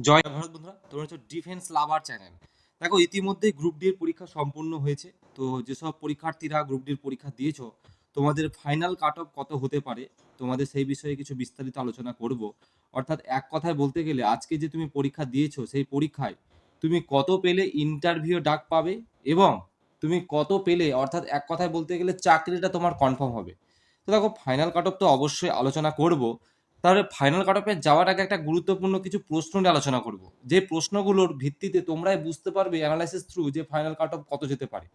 জয় ভারত বন্ধুরা, তোমরা হচ্ছে ডিফেন্স লাভার চ্যানেল। দেখো, ইতিমধ্যেই গ্রুপ ডি এর পরীক্ষা সম্পূর্ণ হয়েছে। তো যেসব পরীক্ষার্থীরা গ্রুপ ডির পরীক্ষা দিয়েছো, তোমাদের ফাইনাল কাট অফ কত হতে পারে, তোমাদের সেই বিষয়ে কিছু বিস্তারিত আলোচনা করব। অর্থাৎ এক কথায় বলতে গেলে, আজকে যে তুমি পরীক্ষা দিয়েছো সেই পরীক্ষায় তুমি কত পেলে ইন্টারভিউ ডাক পাবে, এবং তুমি কত পেলে, অর্থাৎ এক কথায় বলতে গেলে চাকরিটা তোমার কনফার্ম হবে। তো দেখো, ফাইনাল কাট অফ তো অবশ্যই আলোচনা করব। তাহলে ফাইনাল কাট অফে যাওয়ার আগে একটা গুরুত্বপূর্ণ কিছু প্রশ্ন নিয়ে আলোচনা করব, যে প্রশ্নগুলোর ভিত্তিতে তোমরাই বুঝতে পারবে অ্যানালাইসিস থ্রু যে ফাইনাল কাট অফ কত যেতে পারে।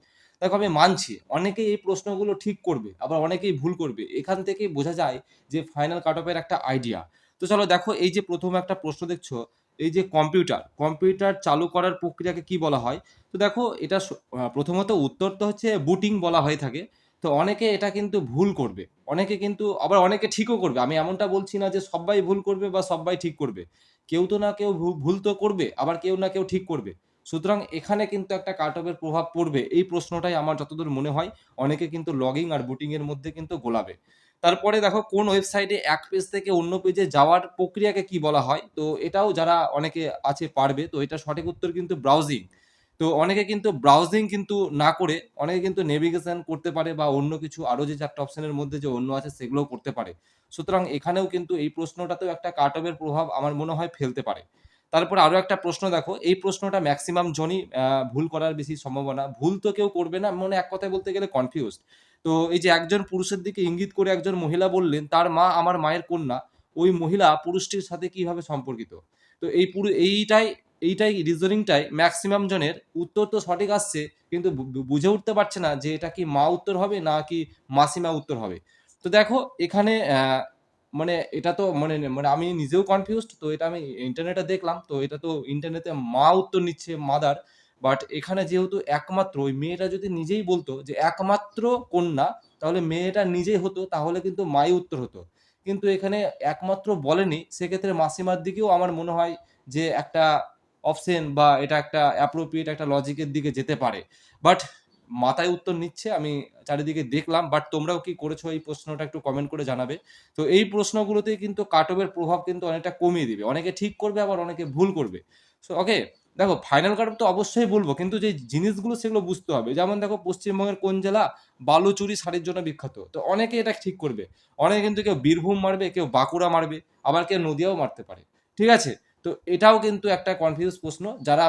দেখো, আমি মানছি অনেকেই এই প্রশ্নগুলো ঠিক করবে, আবার অনেকেই ভুল করবে। এখান থেকেই বোঝা যায় যে ফাইনাল কাট অফের একটা আইডিয়া। তো চলো দেখো, এই যে প্রথম একটা প্রশ্ন দেখছো, এই যে কম্পিউটার চালু করার প্রক্রিয়াকে কি বলা হয়। তো দেখো, এটা প্রথমত উত্তর তো হচ্ছে বুটিং বলা হয়ে থাকে। তো অনেকে এটা কিন্তু ভুল করবে, অনেকে কিন্তু আবার অনেকে ঠিকও করবে। আমি এমনটা বলছি না যে সবাই ভুল করবে বা সবাই ঠিক করবে। কেউ তো না কেউ ভুল তো করবে, আবার কেউ না কেউ ঠিক করবে। সুতরাং এখানে কিন্তু একটা কাট অফের প্রভাব পড়বে, এই প্রশ্নটাই আমার যতদূর মনে হয় অনেকে কিন্তু লগিং আর বুটিং এর মধ্যে কিন্তু গোলাবে। তারপরে দেখো, কোন ওয়েবসাইটে এক পেজ থেকে অন্য পেজে যাওয়ার প্রক্রিয়াকে কি বলা হয়। তো এটাও যারা অনেকে আছে পারবে, তো এটা সঠিক উত্তর কিন্তু ব্রাউজিং। তো অনেকে কিন্তু ব্রাউজিং কিন্তু না করে অনেকে কিন্তু নেভিগেশন করতে পারে, বা অন্য কিছু আরো যে চারটা অপশনের মধ্যে যে অন্য আছে সেগুলোও করতে পারে। সুতরাং এখানেও কিন্তু এই প্রশ্নটাতেও একটা কাট অফের প্রভাব আমার মনে হয় ফেলতে পারে। তারপরে আরো একটা প্রশ্ন দেখো, এই প্রশ্নটা ম্যাক্সিমাম জনই ভুল করার বেশি সম্ভাবনা। ভুল তো কেউ করবে না, মানে এক কথায় বলতে গেলে কনফিউজড। তো এই যে একজন পুরুষের দিকে ইঙ্গিত করে একজন মহিলা বললেন, তার মা আমার মায়ের কন্যা, ওই মহিলা পুরুষটির সাথে কিভাবে সম্পর্কিত। তো এই পুরো এইটাই রিজনিংটাই ম্যাক্সিমাম জনের উত্তর তো সঠিক আসছে, কিন্তু বুঝে উঠতে পারছে না যে এটা কি মা উত্তর হবে না কি মাসিমা উত্তর হবে। তো দেখো, এখানে মানে এটা তো মানে মানে আমি নিজেও কনফিউজড। তো এটা আমি ইন্টারনেটে দেখলাম, তো এটা তো ইন্টারনেটে মা উত্তর নিচ্ছে, মাদার। বাট এখানে যেহেতু একমাত্র ওই মেয়েটা যদি নিজেই বলতো যে একমাত্র কন্যা, তাহলে মেয়েটা নিজেই হতো, তাহলে কিন্তু মাই উত্তর হতো। কিন্তু এখানে একমাত্র বলেনি, সেক্ষেত্রে মাসিমার দিকেও আমার মনে হয় যে একটা অপশন বা এটা একটা অ্যাপ্রোপ্রিয়েট একটা লজিকের দিকে যেতে পারে। বাট মাথায় উত্তর নিচ্ছে, আমি চারিদিকে দেখলাম। বাট তোমরাও কি করেছো এই প্রশ্নটা একটু কমেন্ট করে জানাবে। তো এই প্রশ্নগুলোতেই কিন্তু কাট অফের প্রভাব কিন্তু অনেকটা কমিয়ে দিবে, অনেকে ঠিক করবে আবার অনেকে ভুল করবে। সো ওকে, দেখো ফাইনাল কাট অফ তো অবশ্যই বলবো, কিন্তু যে জিনিসগুলো সেগুলো বুঝতে হবে। যেমন দেখো, পশ্চিমবঙ্গের কোন জেলা বালুচুরি শাড়ির জন্য বিখ্যাত, তো অনেকে এটা ঠিক করবে। অনেকে কিন্তু কেউ বীরভূম মারবে, কেউ বাঁকুড়া মারবে, আবার কেউ নদিয়াও মারতে পারে। ঠিক আছে, তো এটাও কিন্তু একটা কনফিউজ প্রশ্ন। যারা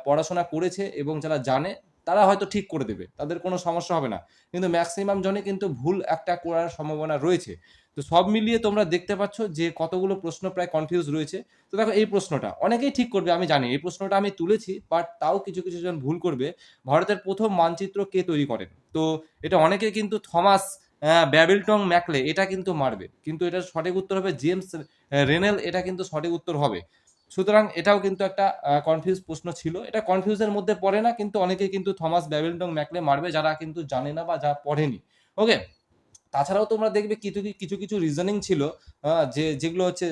পড়াশোনা করেছে এবং যারা জানে, তারা হয়তো ঠিক করে দেবে, তাদের কোনো সমস্যা হবে না। কিন্তু ম্যাক্সিমাম জনই কিন্তু ভুল একটা করার সম্ভাবনা রয়েছে। তো সব মিলিয়ে তোমরা দেখতে পাচ্ছ যে কতগুলো প্রশ্ন প্রায় কনফিউজ রয়েছে। তো দেখো, এই প্রশ্নটা অনেকেই ঠিক করবে, আমি জানি। এই প্রশ্নটা আমি তুলেছি, বাট তাও কিছু কিছু জন ভুল করবে। ভারতের প্রথম মানচিত্র কে তৈরি করেন। তো এটা অনেকে কিন্তু থমাস ব্যাবেলটং ম্যাকলে এটা কিন্তু মারবে, কিন্তু এটা সঠিক উত্তর হবে জেমস রেনেল, এটা কিন্তু সঠিক উত্তর হবে। সুতরাং এটাও কিন্তু একটা কনফিউজ প্রশ্ন ছিল। এটা কনফিউজের মধ্যে পড়ে না, কিন্তু অনেকে কিন্তু থমাস ব্যাবেলটং ম্যাকলে মারবে, যারা কিন্তু জানে না বা যা পড়েনি। ওকে, তাছাড়াও তোমরা দেখবে কিছু কিছু কিছু রিজনিং ছিল, যেগুলো হচ্ছে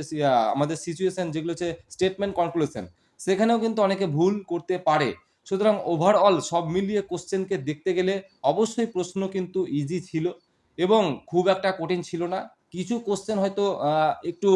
আমাদের সিচুয়েশন, যেগুলো হচ্ছে স্টেটমেন্ট কনক্লুশন, সেখানেও কিন্তু অনেকে ভুল করতে পারে। সুতরাং ওভারঅল সব মিলিয়ে কোশ্চেনকে দেখতে গেলে অবশ্যই প্রশ্ন কিন্তু ইজি ছিল, এবং খুব একটা কঠিন ছিল না। কিছু কোশ্চেন হয়তো একটু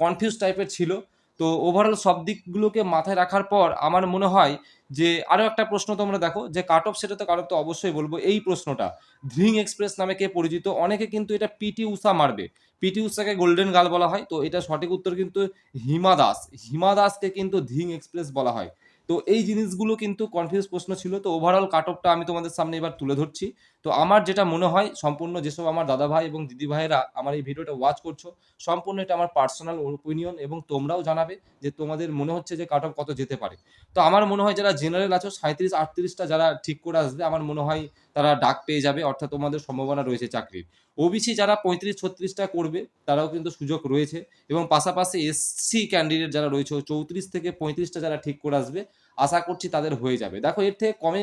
কনফিউজ টাইপের ছিল। তো ওভারঅল সব দিকগুলোকে মাথায় রাখার পর আমার মনে হয় যে আরো একটা প্রশ্ন তোমরা দেখো, যে কাট অফ, সেটা তো কাট অফ তো অবশ্যই বলবো। এই প্রশ্নটা, ধিং এক্সপ্রেস নামে কে পরিচিত। অনেকে কিন্তু এটা পিটি উষা মারবে, পিটি উষাকে গোল্ডেন গার্ল বলা হয়। তো এটা সঠিক উত্তর কিন্তু হিমা দাস। হিমা দাসকে কিন্তু ধিং এক্সপ্রেস বলা হয়। তো এই জিনিসগুলো কিন্তু কনফিউজ প্রশ্ন ছিল। তো ওভারঅল কাট অফটা আমি তোমাদের সামনে এবার তুলে ধরছি। তো আমার যেটা মনে হয়, সম্পূর্ণ যেসব আমার দাদা ভাই এবং দিদি ভাইয়েরা আমার এই ভিডিওটা ওয়াচ করছো, সম্পূর্ণ এটা আমার পার্সোনাল ওপিনিয়ন, এবং তোমরাও জানাবে যে তোমাদের মনে হচ্ছে যে কাট অফ কত যেতে পারে। তো আমার মনে হয় যারা জেনারেল আছো 37-38টা যারা ঠিক করে আসবে, আমার মনে হয় তারা ডাক পেয়ে যাবে, অর্থাৎ তোমাদের সম্ভাবনা রয়েছে চাকরির। ওবিসি যারা 35-36টা করবে, তারাও কিন্তু সুযোগ রয়েছে। এবং পাশাপাশি এসসি ক্যান্ডিডেট যারা রয়েছে 34 থেকে 35টা যারা ঠিক করে আসবে, আশা করছি তাদের হয়ে যাবে। দেখো, এর থেকে কমে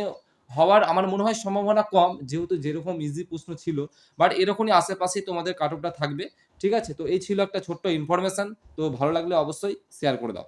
হওয়ার আমার মনে হয় সম্ভাবনা কম, যেহেতু যেরকম ইজি প্রশ্ন ছিল। বাট এরকমই আশেপাশেই তোমাদের কাট অফটা থাকবে। ঠিক আছে, তো এই ছিল একটা ছোট্ট ইনফরমেশন। তো ভালো লাগলে অবশ্যই শেয়ার করে দাও।